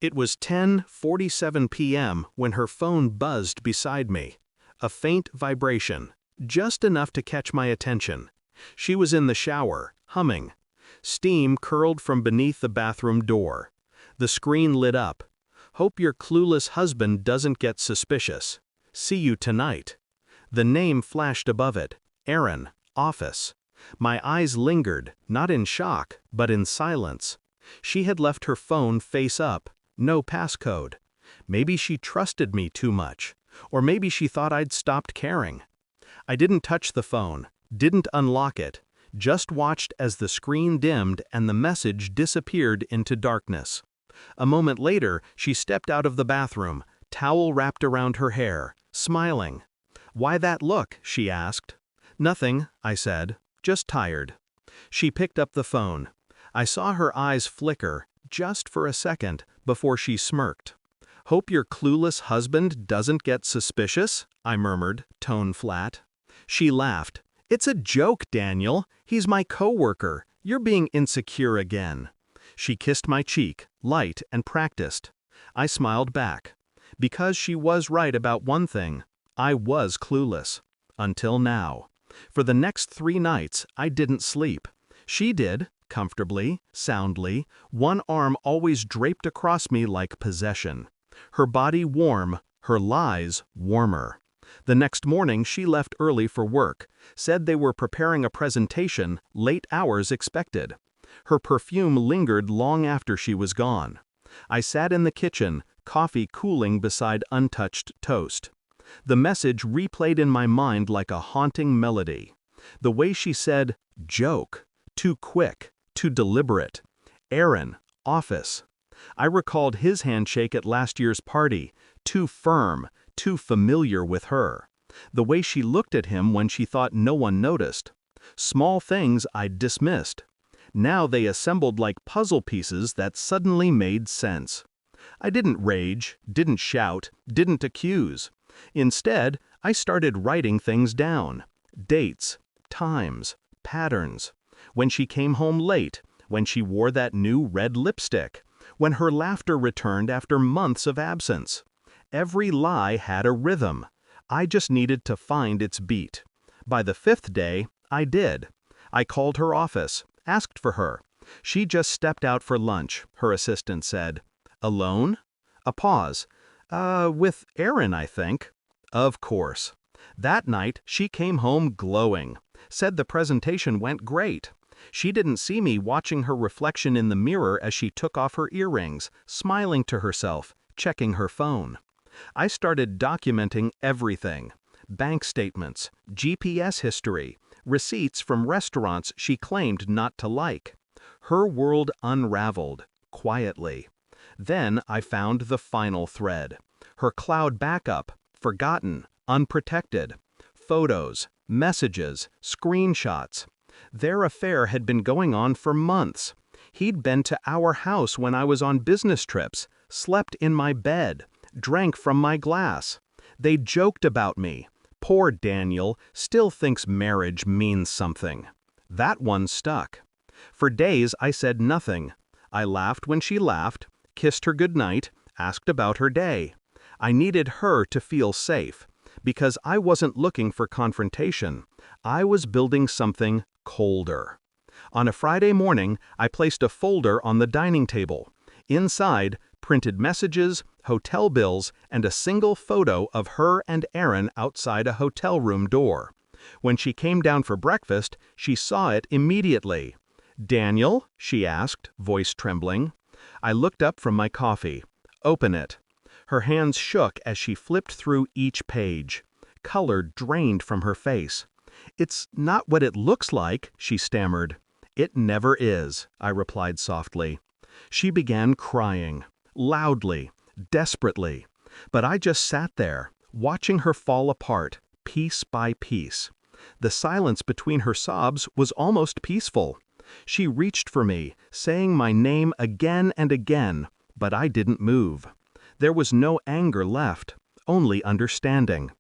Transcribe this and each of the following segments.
It was 10:47 p.m. when her phone buzzed beside me. A faint vibration, just enough to catch my attention. She was in the shower, humming. Steam curled from beneath the bathroom door. The screen lit up. "Hope your clueless husband doesn't get suspicious. See you tonight." The name flashed above it. Aaron, office. My eyes lingered, not in shock, but in silence. She had left her phone face up. No passcode. Maybe she trusted me too much. Or maybe she thought I'd stopped caring. I didn't touch the phone, didn't unlock it, just watched as the screen dimmed and the message disappeared into darkness. A moment later, she stepped out of the bathroom, towel wrapped around her hair, smiling. "Why that look?" she asked. "Nothing," I said, "just tired." She picked up the phone. I saw her eyes flicker, just for a second, before she smirked. "Hope your clueless husband doesn't get suspicious," I murmured, tone flat. She laughed. "It's a joke, Daniel. He's my coworker. You're being insecure again." She kissed my cheek, light and practiced. I smiled back. Because she was right about one thing. I was clueless. Until now. For the next 3 nights, I didn't sleep. She did, comfortably, soundly, one arm always draped across me like possession. Her body warm, her lies warmer. The next morning she left early for work, said they were preparing a presentation, late hours expected. Her perfume lingered long after she was gone. I sat in the kitchen, coffee cooling beside untouched toast. The message replayed in my mind like a haunting melody. The way she said, "joke," too quick, too deliberate. Aaron, office. I recalled his handshake at last year's party, too firm, too familiar with her. The way she looked at him when she thought no one noticed. Small things I'd dismissed. Now they assembled like puzzle pieces that suddenly made sense. I didn't rage, didn't shout, didn't accuse. Instead, I started writing things down. Dates, times, patterns. When she came home late, when she wore that new red lipstick, when her laughter returned after months of absence. Every lie had a rhythm. I just needed to find its beat. By the 5th day, I did. I called her office, asked for her. She just stepped out for lunch, her assistant said. "Alone?" A pause. With Aaron, I think." Of course. That night, she came home glowing. Said the presentation went great. She didn't see me watching her reflection in the mirror as she took off her earrings, smiling to herself, checking her phone. I started documenting everything. Bank statements, GPS history, receipts from restaurants she claimed not to like. Her world unraveled, quietly. Then I found the final thread. Her cloud backup, forgotten, unprotected. Photos, messages, screenshots. Their affair had been going on for months. He'd been to our house when I was on business trips, slept in my bed, drank from my glass. They joked about me. Poor Daniel still thinks marriage means something. That one stuck. For days I said nothing. I laughed when she laughed, kissed her goodnight, asked about her day. I needed her to feel safe, because I wasn't looking for confrontation. I was building something colder. On a Friday morning, I placed a folder on the dining table. Inside, printed messages, hotel bills, and a single photo of her and Aaron outside a hotel room door. When she came down for breakfast, she saw it immediately. "Daniel?" she asked, voice trembling. I looked up from my coffee. "Open it." Her hands shook as she flipped through each page. Color drained from her face. "It's not what it looks like," she stammered. "It never is," I replied softly. She began crying, loudly, desperately. But I just sat there, watching her fall apart, piece by piece. The silence between her sobs was almost peaceful. She reached for me, saying my name again and again, but I didn't move. There was no anger left, only understanding.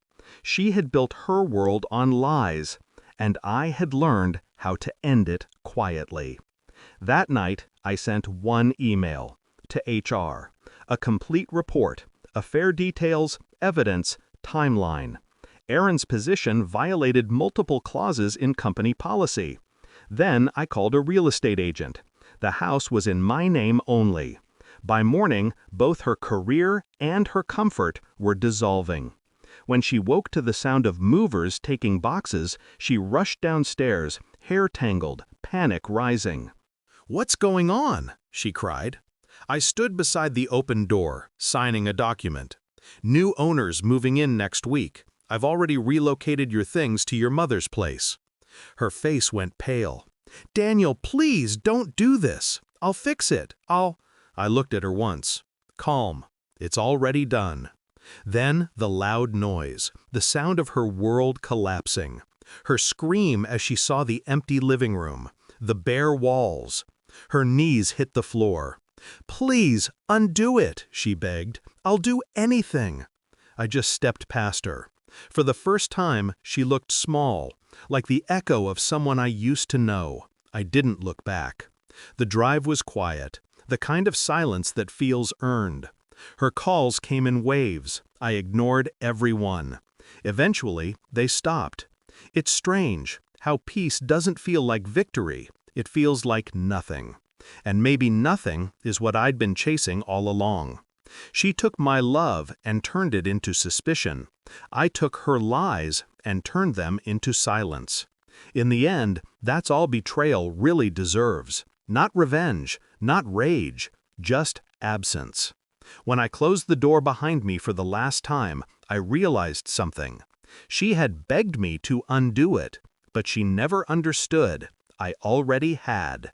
She had built her world on lies, and I had learned how to end it quietly. That night, I sent one email. to HR. A complete report, affair details, evidence, timeline. Aaron's position violated multiple clauses in company policy. Then I called a real estate agent. The house was in my name only. By morning, both her career and her comfort were dissolving. When she woke to the sound of movers taking boxes, she rushed downstairs, hair tangled, panic rising. "What's going on?" she cried. I stood beside the open door, signing a document. "New owners moving in next week. I've already relocated your things to your mother's place." Her face went pale. "Daniel, please don't do this. I'll fix it. I looked at her once. Calm. It's already done. Then the loud noise, the sound of her world collapsing. Her scream as she saw the empty living room, the bare walls. Her knees hit the floor. "Please, undo it," she begged. "I'll do anything." I just stepped past her. For the first time, she looked small, like the echo of someone I used to know. I didn't look back. The drive was quiet, the kind of silence that feels earned. Her calls came in waves. I ignored every one. Eventually, they stopped. It's strange how peace doesn't feel like victory. It feels like nothing. And maybe nothing is what I'd been chasing all along. She took my love and turned it into suspicion. I took her lies and turned them into silence. In the end, that's all betrayal really deserves. Not revenge, not rage, just absence. When I closed the door behind me for the last time, I realized something. She had begged me to undo it, but she never understood. I already had.